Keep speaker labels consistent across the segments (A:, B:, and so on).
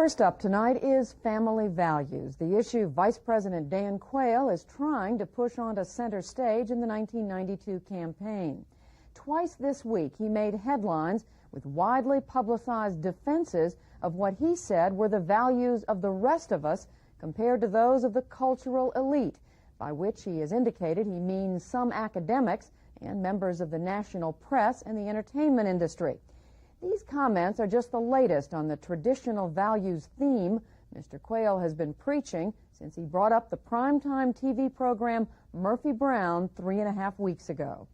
A: First up tonight is family values, the issue Vice President Dan Quayle is trying to push onto center stage in the 1992 campaign. Twice this week, he made headlines with widely publicized defenses of what he said were the values of the rest of us compared to those of the cultural elite, by which he has indicated he means some academics and members of the national press and the entertainment industry. These comments are just the latest on the traditional values theme Mr. Quayle has been preaching since he brought up the primetime TV program Murphy Brown 3.5 weeks ago.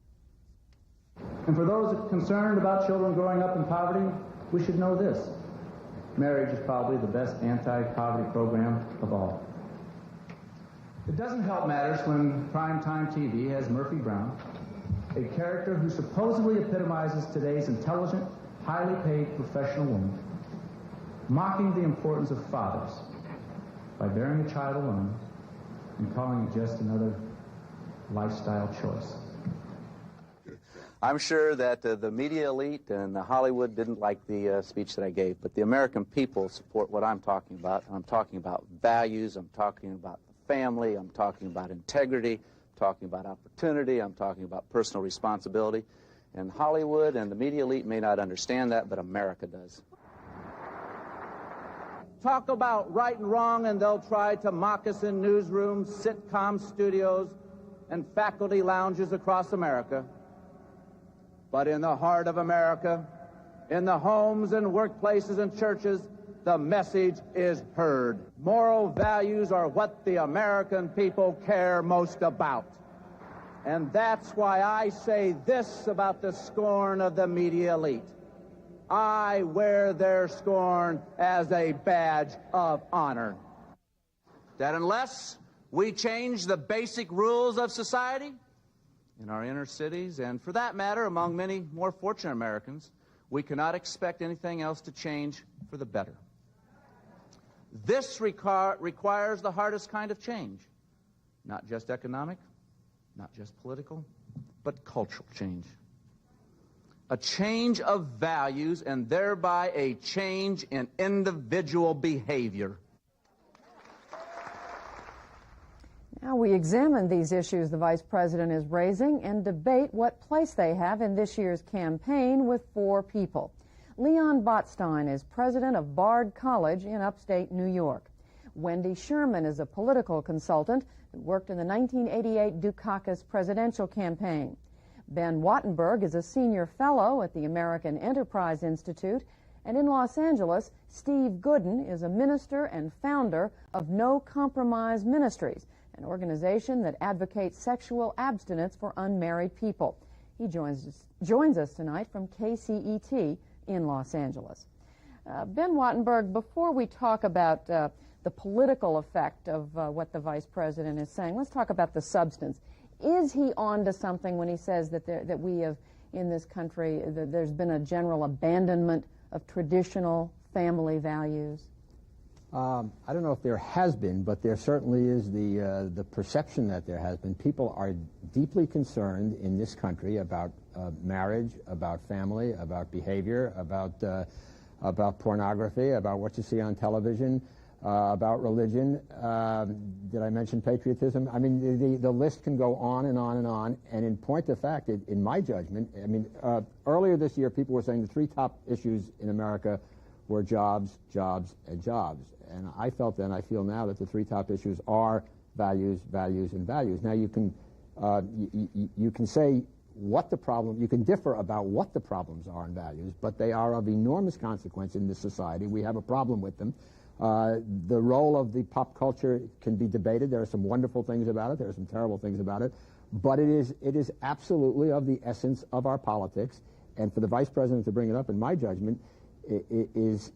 B: And for those concerned about children growing up in poverty, we should know this. Marriage is probably the best anti-poverty program of all. It doesn't help matters when primetime TV has Murphy Brown, a character who supposedly epitomizes today's intelligent, highly paid professional woman, mocking the importance of fathers by bearing a child alone and calling it just another lifestyle choice.
C: I'm sure that the media elite and Hollywood didn't like the speech that I gave, but the American people support what I'm talking about. I'm talking about values, I'm talking about the family, I'm talking about integrity, I'm talking about opportunity, I'm talking about personal responsibility. And Hollywood and the media elite may not understand that, but America does.
D: Talk about right and wrong, and they'll try to mock us in newsrooms, sitcom studios, and faculty lounges across America. But in the heart of America, in the homes and workplaces and churches, the message is heard. Moral values are what the American people care most about. And that's why I say this about the scorn of the media elite. I wear their scorn as a badge of honor. That unless we change the basic rules of society in our inner cities, and for that matter, among many more fortunate Americans, we cannot expect anything else to change for the better. This requires the hardest kind of change, not just economic, not just political, but cultural change. A change of values and thereby a change in individual behavior.
A: Now we examine these issues the Vice President is raising and debate what place they have in this year's campaign with 4 people. Leon Botstein is president of Bard College in upstate New York. Wendy Sherman is a political consultant who worked in the 1988 Dukakis presidential campaign. Ben Wattenberg is a senior fellow at the American Enterprise Institute. And in Los Angeles, Steve Gooden is a minister and founder of No Compromise Ministries, an organization that advocates sexual abstinence for unmarried people. He joins us tonight from KCET in Los Angeles. Ben Wattenberg, before we talk about the political effect of what the Vice President is saying, let's talk about the substance. Is he on to something when he says that we have, in this country, there's been a general abandonment of traditional family values?
E: I don't know if there has been, but there certainly is the perception that there has been. People are deeply concerned in this country about marriage, about family, about behavior, about pornography, about what you see on television, about religion. Did I mention patriotism? I mean, the list can go on and on and on. And in point of fact, in my judgment, I mean, earlier this year, people were saying the 3 top issues in America were jobs, jobs, and jobs. And I felt then, I feel now, that the 3 top issues are values, values, and values. Now, you can say what the problem, you can differ about what the problems are in values, but they are of enormous consequence in this society. We have a problem with them. The role of the pop culture can be debated. There are some wonderful things about it. There are some terrible things about it. But it is absolutely of the essence of our politics. And for the Vice President to bring it up, in my judgment, is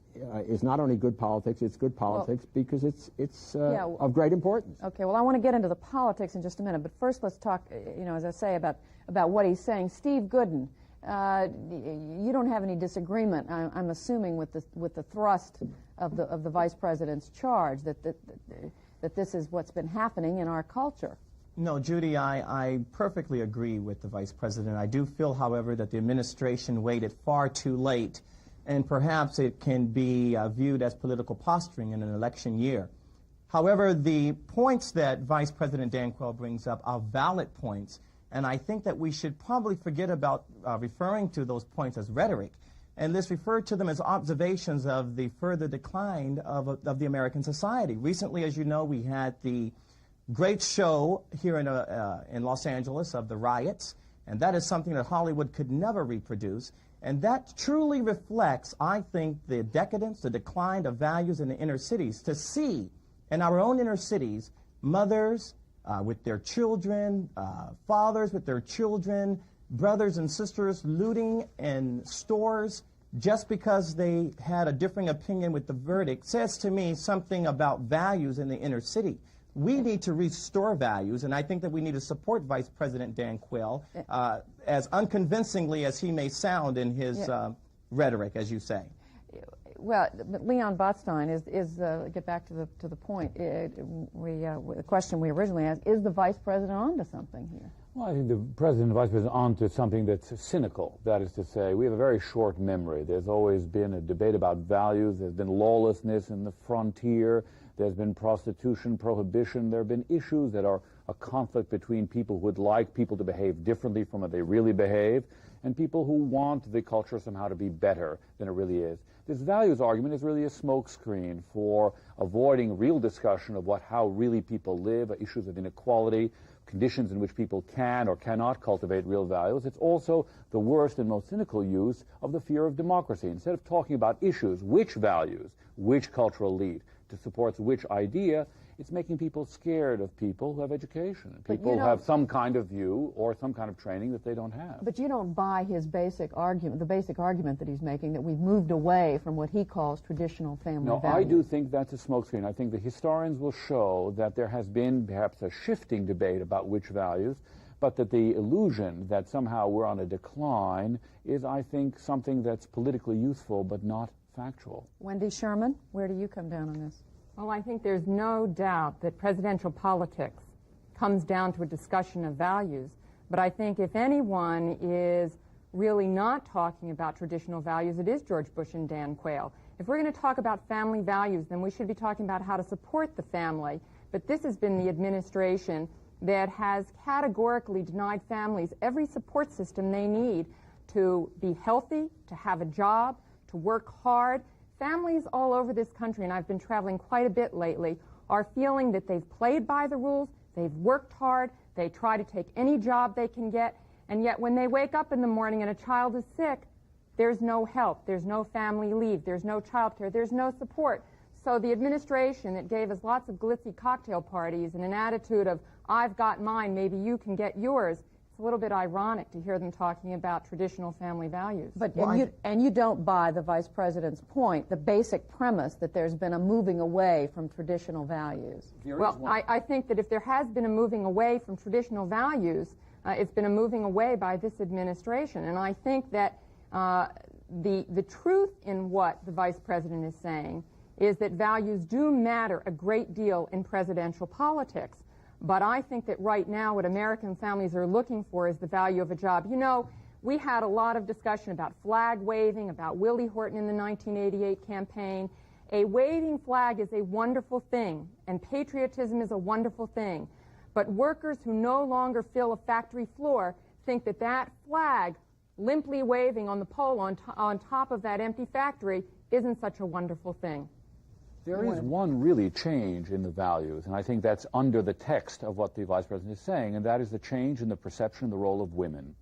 E: not only good politics, it's good politics because it's of great importance.
A: Okay, well, I want to get into the politics in just a minute, but first let's talk, as I say, about what he's saying. Steve Gooden, you don't have any disagreement, I'm assuming, with the thrust of the Vice President's charge, that this is what's been happening in our culture.
F: No, Judy, I perfectly agree with the Vice President. I do feel, however, that the administration waited far too late and perhaps it can be viewed as political posturing in an election year. However, the points that Vice President Dan Quayle brings up are valid points, and I think that we should probably forget about referring to those points as rhetoric, and let's refer to them as observations of the further decline of the American society. Recently, as you know, we had the great show here in Los Angeles of the riots, and that is something that Hollywood could never reproduce. And that truly reflects, I think, the decadence, the decline of values in the inner cities. To see in our own inner cities mothers with their children, fathers with their children, brothers and sisters looting in stores just because they had a differing opinion with the verdict, says to me something about values in the inner city. We need to restore values, and I think that we need to support Vice President Dan Quayle, as unconvincingly as he may sound in his rhetoric, as you say.
A: Well, Leon Botstein get back to the point. The question we originally asked: is the Vice President onto something here?
G: Well, I think the President and Vice President are onto something that's cynical. That is to say, we have a very short memory. There's always been a debate about values. There's been lawlessness in the frontier. There's been prostitution, prohibition. There have been issues that are a conflict between people who would like people to behave differently from what they really behave and people who want the culture somehow to be better than it really is. This values argument is really a smokescreen for avoiding real discussion of how really people live, issues of inequality, conditions in which people can or cannot cultivate real values. It's also the worst and most cynical use of the fear of democracy. Instead of talking about issues, which values, which cultural elite supports which idea, it's making people scared of people who have education, people who have some kind of view or some kind of training that they don't have.
A: But you don't buy his basic argument, the basic argument that he's making, that we've moved away from what he calls traditional family values.
G: No, I do think that's a smokescreen. I think the historians will show that there has been perhaps a shifting debate about which values, but that the illusion that somehow we're on a decline is, I think, something that's politically useful but not factual.
A: Wendy Sherman, where do you come down on this?
H: Well, I think there's no doubt that presidential politics comes down to a discussion of values. But I think if anyone is really not talking about traditional values, it is George Bush and Dan Quayle. If we're going to talk about family values, then we should be talking about how to support the family. But this has been the administration that has categorically denied families every support system they need to be healthy, to have a job, to work hard. Families all over this country, and I've been traveling quite a bit lately, are feeling that they've played by the rules, they've worked hard, they try to take any job they can get, and yet when they wake up in the morning and a child is sick, there's no help, there's no family leave, there's no child care, there's no support. So the administration that gave us lots of glitzy cocktail parties and an attitude of, I've got mine, maybe you can get yours, it's a little bit ironic to hear them talking about traditional family values.
A: But and you don't buy the Vice President's point, the basic premise that there's been a moving away from traditional values.
H: Well, I think that if there has been a moving away from traditional values, it's been a moving away by this administration. And I think that the truth in what the Vice President is saying is that values do matter a great deal in presidential politics. But I think that right now what American families are looking for is the value of a job. You know, we had a lot of discussion about flag waving, about Willie Horton in the 1988 campaign. A waving flag is a wonderful thing, and patriotism is a wonderful thing. But workers who no longer fill a factory floor think that that flag, limply waving on the pole on top of that empty factory, isn't such a wonderful thing.
G: There is one really change in the values, and I think that's under the text of what the Vice President is saying, and that is the change in the perception and the role of women.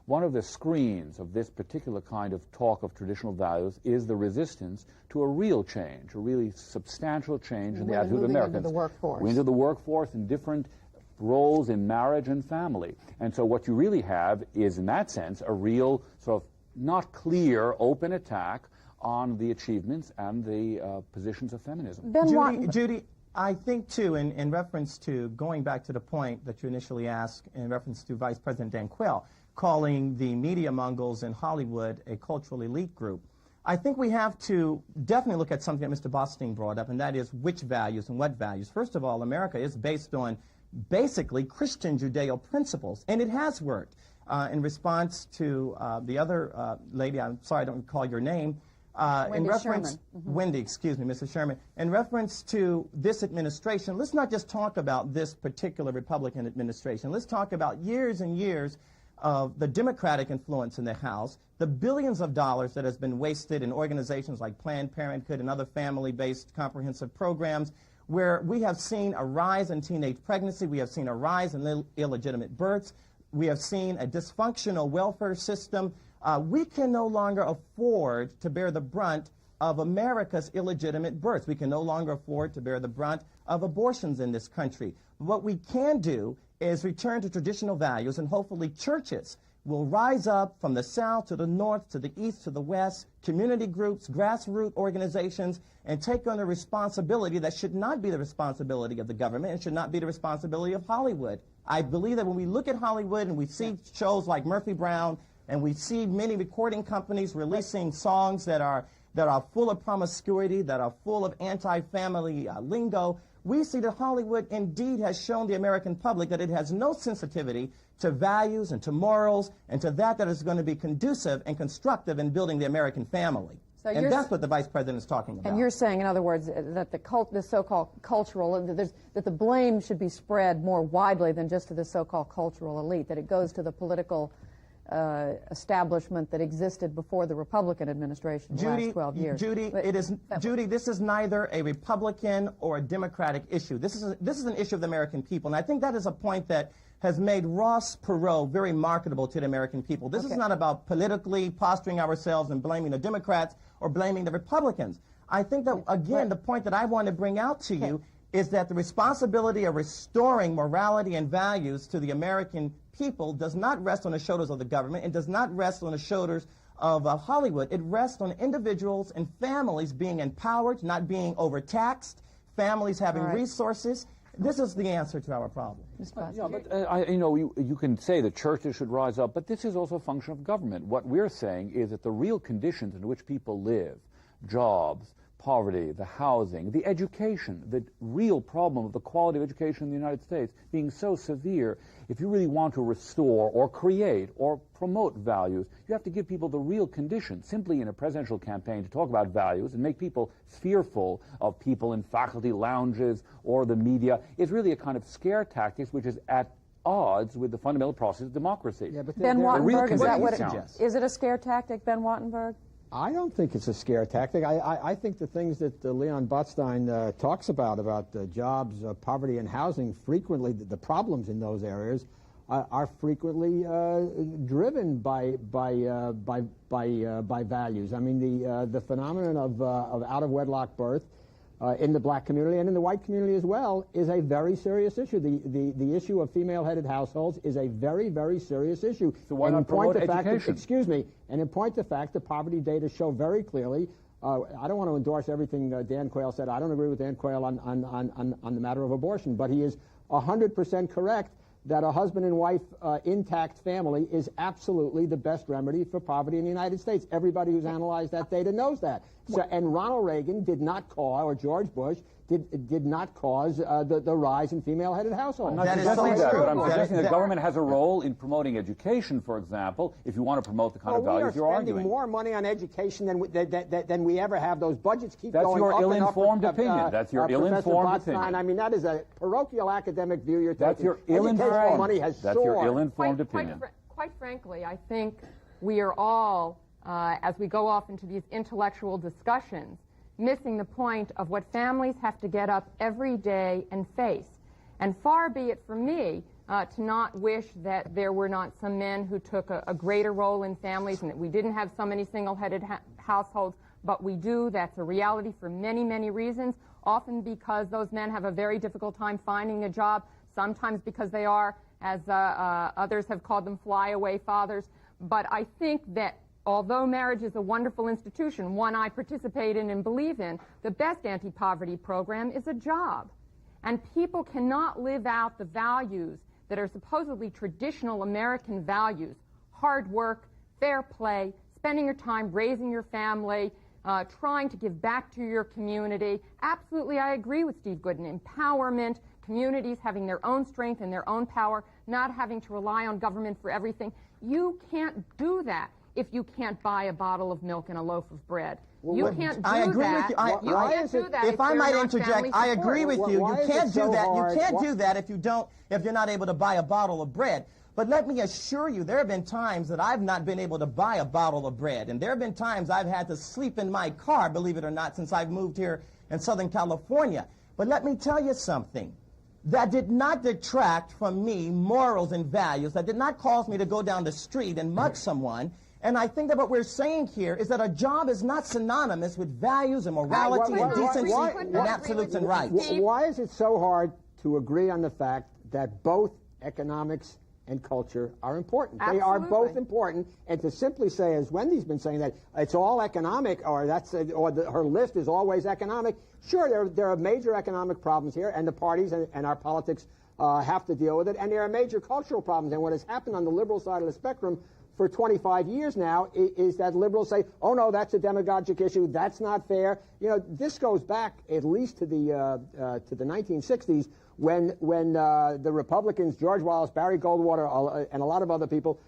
G: One of the screens of this particular kind of talk of traditional values is the resistance to a real change, a really substantial change in the attitude of Americans.
A: Into the workforce.
G: Into the workforce in different roles in marriage and family. And so what you really have is, in that sense, a real sort of not clear, open attack on the achievements and the positions of feminism.
F: Judy, I think, too, in reference to going back to the point that you initially asked in reference to Vice President Dan Quayle, calling the media mongols in Hollywood a cultural elite group, I think we have to definitely look at something that Mr. Botstein brought up, and that is which values and what values. First of all, America is based on basically Christian Judeo principles, and it has worked. In response to the other lady, I'm sorry I don't recall your name, Wendy, excuse me, Mr. Sherman, in reference to this administration, let's not just talk about this particular Republican administration. Let's talk about years and years of the Democratic influence in the House, the billions of dollars that has been wasted in organizations like Planned Parenthood and other family-based comprehensive programs, where we have seen a rise in teenage pregnancy, we have seen a rise in illegitimate births, we have seen a dysfunctional welfare system. We can no longer afford to bear the brunt of America's illegitimate births. We can no longer afford to bear the brunt of abortions in this country. What we can do is return to traditional values, and hopefully churches will rise up from the south to the north to the east to the west, community groups, grassroots organizations, and take on a responsibility that should not be the responsibility of the government and should not be the responsibility of Hollywood. I believe that when we look at Hollywood and we see shows like Murphy Brown, and we see many recording companies releasing songs that are full of promiscuity, that are full of anti-family lingo, we see that Hollywood indeed has shown the American public that it has no sensitivity to values and to morals and to that is going to be conducive and constructive in building the American family. So and that's what the Vice President is talking about.
A: And you're saying, in other words, that the so-called cultural, that the blame should be spread more widely than just to the so-called cultural elite, that it goes to the political establishment that existed before the Republican administration the last 12 years.
F: Judy, this is neither a Republican or a Democratic issue. This is an issue of the American people, and I think that is a point that has made Ross Perot very marketable to the American people. This is not about politically posturing ourselves and blaming the Democrats or blaming the Republicans. I think that, again, the point that I want to bring out to you is that the responsibility of restoring morality and values to the American people does not rest on the shoulders of the government. It does not rest on the shoulders of Hollywood. It rests on individuals and families being empowered, not being overtaxed, families having resources. This is the answer to our problem.
G: Yeah, but you can say that churches should rise up, but this is also a function of government. What we're saying is that the real conditions in which people live, jobs, poverty, the housing, the education, the real problem of the quality of education in the United States being so severe, if you really want to restore or create or promote values, you have to give people the real conditions. Simply in a presidential campaign to talk about values and make people fearful of people in faculty lounges or the media is really a kind of scare tactics which is at odds with the fundamental process of democracy.
A: Yeah, but Ben Wattenberg, is that what it is? Is it a scare tactic, Ben Wattenberg?
E: I don't think it's a scare tactic. I think the things that Leon Botstein talks about jobs, poverty, and housing, frequently the problems in those areas are frequently driven by values. I mean, the phenomenon of out-of-wedlock birth in the black community and in the white community as well is a very serious issue. The issue of female-headed households is a very, very serious issue.
G: So why not promote education?
E: Excuse me. And in point of fact, the poverty data show very clearly. I don't want to endorse everything Dan Quayle said. I don't agree with Dan Quayle on the matter of abortion, but he is 100% correct that a husband and wife intact family is absolutely the best remedy for poverty in the United States. Everybody who's analyzed that data knows that. So, and Ronald Reagan did not cause, or George Bush did not cause the rise in female-headed households.
G: I'm not suggesting that, but I'm suggesting the government has a role in promoting education, for example, if you want to promote the kind of values you're arguing.
E: We are spending more money on education than we ever have. Those budgets keep
G: That's
E: going
G: your
E: up
G: ill-informed
E: and up.
G: opinion. That's your ill-informed opinion.
E: I mean, that is a parochial academic view you're taking.
G: That's your ill-informed.
E: Money has
G: That's
E: soared.
G: your ill-informed opinion.
H: Quite frankly, I think we are all, as we go off into these intellectual discussions, missing the point of what families have to get up every day and face. And far be it from me to not wish that there were not some men who took a greater role in families and that we didn't have so many single-headed households, but we do. That's a reality for many, many reasons, often because those men have a very difficult time finding a job, sometimes because they are, as others have called them, flyaway fathers. But I think that although marriage is a wonderful institution, one I participate in and believe in, the best anti-poverty program is a job. And people cannot live out the values that are supposedly traditional American values: hard work, fair play, spending your time raising your family, trying to give back to your community. Absolutely, I agree with Steve Gooden. Empowerment, communities having their own strength and their own power, not having to rely on government for everything. You can't do that if you can't buy a bottle of milk and a loaf of bread. You can't do that.
F: I agree with you.
H: You can't do that
F: if I might interject, I agree with you.
E: Why
F: You can't do that.
E: hard?
F: You can't do that if you're not able to buy a bottle of bread. But let me assure you, there have been times that I've not been able to buy a bottle of bread. And there have been times I've had to sleep in my car, believe it or not, since I've moved here in Southern California. But let me tell you something. That did not detract from me morals and values. That did not cause me to go down the street and mug someone. And I think that what we're saying here is that a job is not synonymous with values and morality and decency and absolutes and rights.
E: Why is it so hard to agree on the fact that both economics and culture are important?
H: Absolutely.
E: They are both important, and to simply say, as Wendy's been saying, that it's all economic, or her list is always economic. Sure, there are major economic problems here, and the parties and our politics have to deal with it, and there are major cultural problems. And what has happened on the liberal side of the spectrum for 25 years now is that liberals say, oh no, that's a demagogic issue, that's not fair. You know, this goes back at least to the 1960s, when the Republicans, George Wallace, Barry Goldwater, and a lot of other people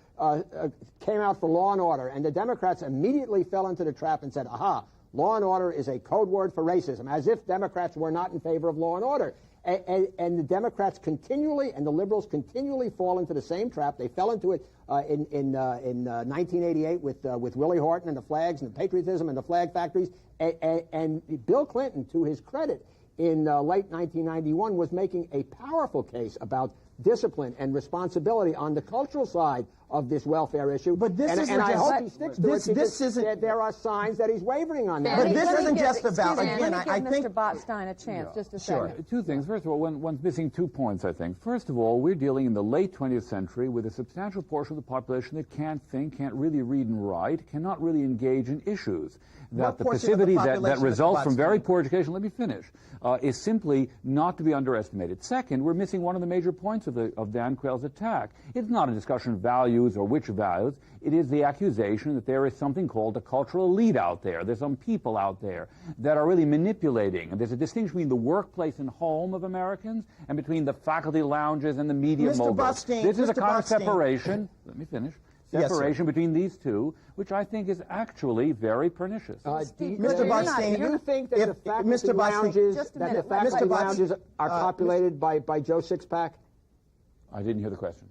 E: came out for law and order, and the Democrats immediately fell into the trap and said, aha, law and order is a code word for racism, as if Democrats were not in favor of law and order. And the Democrats continually and the liberals continually fall into the same trap. They fell into it in 1988 with Willie Horton and the flags and the patriotism and the flag factories. And Bill Clinton, to his credit, in late 1991 was making a powerful case about discipline and responsibility on the cultural side of this welfare issue.
F: But this isn't
E: and I
F: just,
E: hope he sticks to it, because there are signs that he's wavering on that.
F: But this isn't just about,
A: Let
F: again,
A: me
F: I
A: give
F: think...
A: Mr. Botstein a chance, just a
F: Sure.
A: second.
G: Two things. First of all, one's missing 2 points, I think. First of all, we're dealing in the late 20th century with a substantial portion of the population that can't think, can't really read and write, cannot really engage in issues. That the passivity that results from very poor education, let me finish, is simply not to be underestimated. Second, we're missing one of the major points of Dan Quayle's attack. It's not a discussion of values or which values. It is the accusation that there is something called a cultural elite out there. There's some people out there that are really manipulating. And there's a distinction between the workplace and home of Americans and between the faculty lounges and the media moguls. This is a kind of separation. Let me finish. Separation between these two, which I think is actually very pernicious.
E: Mr. Botstein, do you think that the faculty lounges are populated by Joe Sixpack?
G: I didn't hear the question.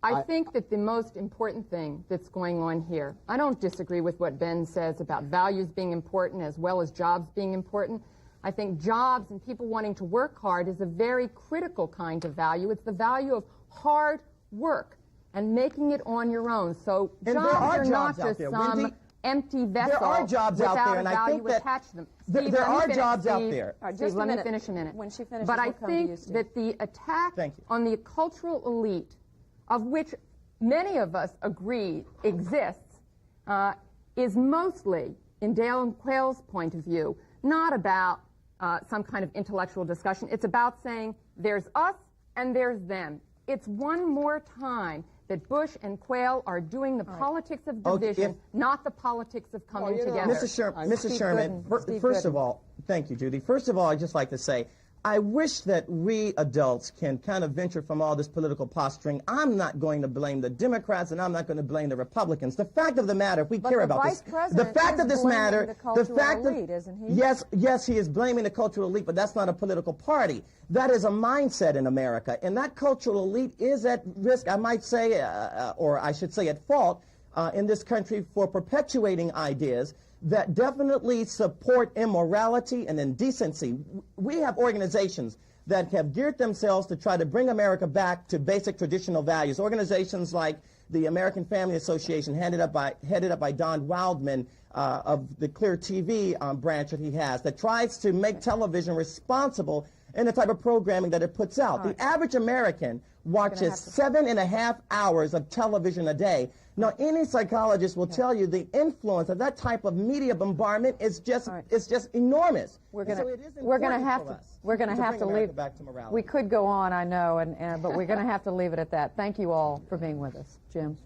H: I think that the most important thing that's going on here, I don't disagree with what Ben says about values being important as well as jobs being important. I think jobs and people wanting to work hard is a very critical kind of value. It's the value of hard work and making it on your own. So jobs are not just some empty vessel.
F: There are jobs out there, and I think that
H: attached to them.
F: Steve, there are jobs out there.
H: Steve, let me finish a minute.
A: When she finishes,
H: but I
A: we'll come to you,
H: think
A: Steve.
H: that the attack on the cultural elite, of which many of us agree exists, is mostly, in Dale Quayle's point of view, not about some kind of intellectual discussion. It's about saying there's us and there's them. It's one more time that Bush and Quayle are doing the politics of division, not the politics of coming together.
F: Mr. Sherman, first of all, thank you, Judy. First of all, I'd just like to say, I wish that we adults can kind of venture from all this political posturing. I'm not going to blame the Democrats, and I'm not going to blame the Republicans. The fact of the matter, if we care about this, the fact of this matter, the fact that,
A: isn't he?
F: yes, he is blaming the cultural elite, but that's not a political party. That is a mindset in America, and that cultural elite is at risk, I might say, or I should say at fault, in this country for perpetuating ideas that definitely support immorality and indecency. We have organizations that have geared themselves to try to bring America back to basic traditional values. Organizations like the American Family Association, headed up by Don Wildman of the Clear TV branch that he has, that tries to make television responsible in the type of programming that it puts out. The average American watches 7.5 hours of television a day. Now, any psychologist will tell you the influence of that type of media bombardment is just enormous.
A: We're going to have to leave. We could go on, I know, but we're going to have to leave it at that. Thank you all for being with us. Jim.